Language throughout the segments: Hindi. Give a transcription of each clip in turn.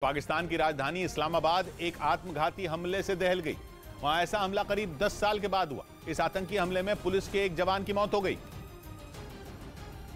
पाकिस्तान की राजधानी इस्लामाबाद एक आत्मघाती हमले से दहल गई। वहां ऐसा हमला करीब 10 साल के बाद हुआ। इस आतंकी हमले में पुलिस के एक जवान की मौत हो गई,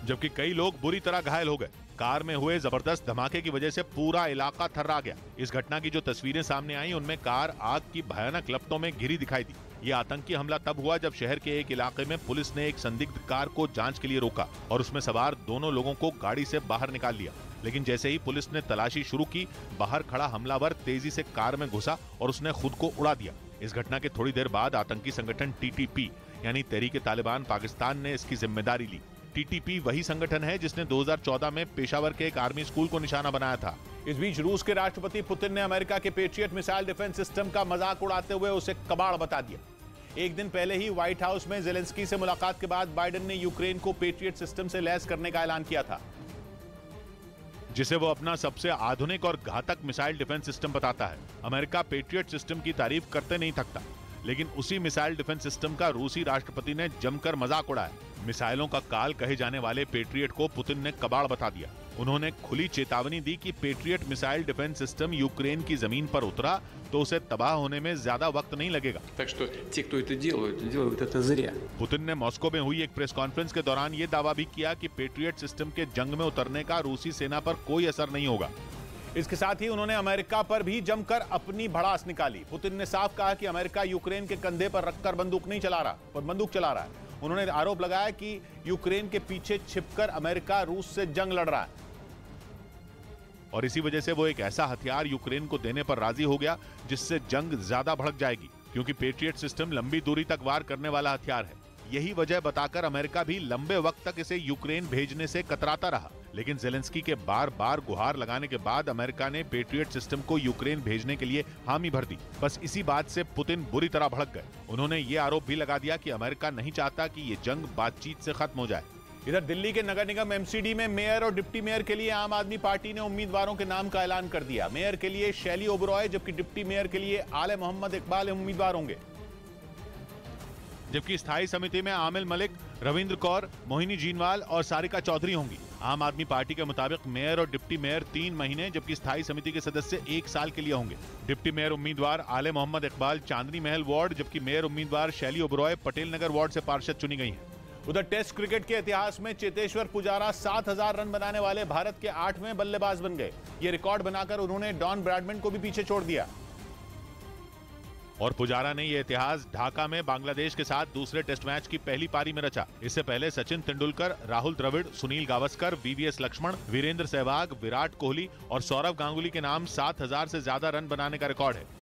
जबकि कई लोग बुरी तरह घायल हो गए। कार में हुए जबरदस्त धमाके की वजह से पूरा इलाका थर्रा गया। इस घटना की जो तस्वीरें सामने आई उनमें कार आग की भयानक लपटों में घिरी दिखाई दी। ये आतंकी हमला तब हुआ जब शहर के एक इलाके में पुलिस ने एक संदिग्ध कार को जांच के लिए रोका और उसमें सवार दोनों लोगों को गाड़ी से बाहर निकाल लिया। लेकिन जैसे ही पुलिस ने तलाशी शुरू की, बाहर खड़ा हमलावर तेजी से कार में घुसा और उसने खुद को उड़ा दिया। इस घटना के थोड़ी देर बाद आतंकी संगठन TTP यानी तहरीक-ए-तालिबान पाकिस्तान ने इसकी जिम्मेदारी ली। TTP वही संगठन है जिसने 2014 में पेशावर के एक आर्मी स्कूल को निशाना बनाया था। इस बीच रूस के राष्ट्रपति पुतिन ने अमेरिका के पेट्रियट मिसाइल डिफेंस सिस्टम का मजाक उड़ाते हुए उसे कबाड़ बता दिया। एक दिन पहले ही व्हाइट हाउस में जेलेंस्की से मुलाकात के बाद बाइडेन ने यूक्रेन को पेट्रियट सिस्टम से लैस करने का ऐलान किया था, जिसे वो अपना सबसे आधुनिक और घातक मिसाइल डिफेंस सिस्टम बताता है। अमेरिका पेट्रियट सिस्टम की तारीफ करते नहीं थकता, लेकिन उसी मिसाइल डिफेंस सिस्टम का रूसी राष्ट्रपति ने जमकर मजाक उड़ाया। मिसाइलों का काल कहे जाने वाले पेट्रियट को पुतिन ने कबाड़ बता दिया। उन्होंने खुली चेतावनी दी कि patriot missile defence system Ukraine की जमीन पर उतरा तो उसे तबाह होने में ज्यादा वक्त नहीं लगेगा। पुतिन ने मॉस्को में हुई एक प्रेस कॉन्फ्रेंस के दौरान ये दावा भी किया कि पेट्रियट सिस्टम के जंग में उतरने का रूसी सेना पर कोई असर नहीं होगा। इसके साथ ही उन्होंने अमेरिका पर भी जमकर अपनी भड़ास निकाली। पुतिन ने साफ कहा कि अमेरिका यूक्रेन के कंधे पर रखकर बंदूक नहीं चला रहा, पर बंदूक चला रहा है। उन्होंने आरोप लगाया कि यूक्रेन के पीछे छिपकर अमेरिका रूस से जंग लड़ रहा है और इसी वजह से वो एक ऐसा हथियार यूक्रेन को देने पर राजी हो गया जिससे जंग ज्यादा भड़क जाएगी, क्योंकि पेट्रियट सिस्टम लंबी दूरी तक वार करने वाला हथियार है। यही वजह बताकर अमेरिका भी लंबे वक्त तक इसे यूक्रेन भेजने से कतराता रहा। लेकिन जेलेंस्की के बार बार गुहार लगाने के बाद अमेरिका ने पेट्रियट सिस्टम को यूक्रेन भेजने के लिए हामी भर दी। बस इसी बात से पुतिन बुरी तरह भड़क गए। उन्होंने ये आरोप भी लगा दिया कि अमेरिका नहीं चाहता कि ये जंग बातचीत से खत्म हो जाए। इधर दिल्ली के नगर निगम MCD में मेयर और डिप्टी मेयर के लिए आम आदमी पार्टी ने उम्मीदवारों के नाम का ऐलान कर दिया। मेयर के लिए शैली ओबरॉय, जबकि डिप्टी मेयर के लिए आले मोहम्मद इकबाल उम्मीदवार होंगे। जबकि स्थायी समिति में आमिल मलिक, रविंद्र कौर, मोहिनी जीनवाल और सारिका चौधरी होंगी। आम आदमी पार्टी के मुताबिक मेयर और डिप्टी मेयर 3 महीने, जबकि स्थायी समिति के सदस्य 1 साल के लिए होंगे। डिप्टी मेयर उम्मीदवार आले मोहम्मद इकबाल चांदनी महल वार्ड, जबकि मेयर उम्मीदवार शैली ओबरॉय पटेल नगर वार्ड से पार्षद चुनी गई हैं। उधर टेस्ट क्रिकेट के इतिहास में चेतेश्वर पुजारा 7000 रन बनाने वाले भारत के 8वें बल्लेबाज बन गए। ये रिकॉर्ड बनाकर उन्होंने डॉन ब्रैडमैन को भी पीछे छोड़ दिया। और पुजारा ने यह इतिहास ढाका में बांग्लादेश के साथ दूसरे टेस्ट मैच की पहली पारी में रचा। इससे पहले सचिन तेंदुलकर, राहुल द्रविड़, सुनील गावस्कर, VVS लक्ष्मण, वीरेंद्र सहवाग, विराट कोहली और सौरव गांगुली के नाम 7000 से ज्यादा रन बनाने का रिकॉर्ड है।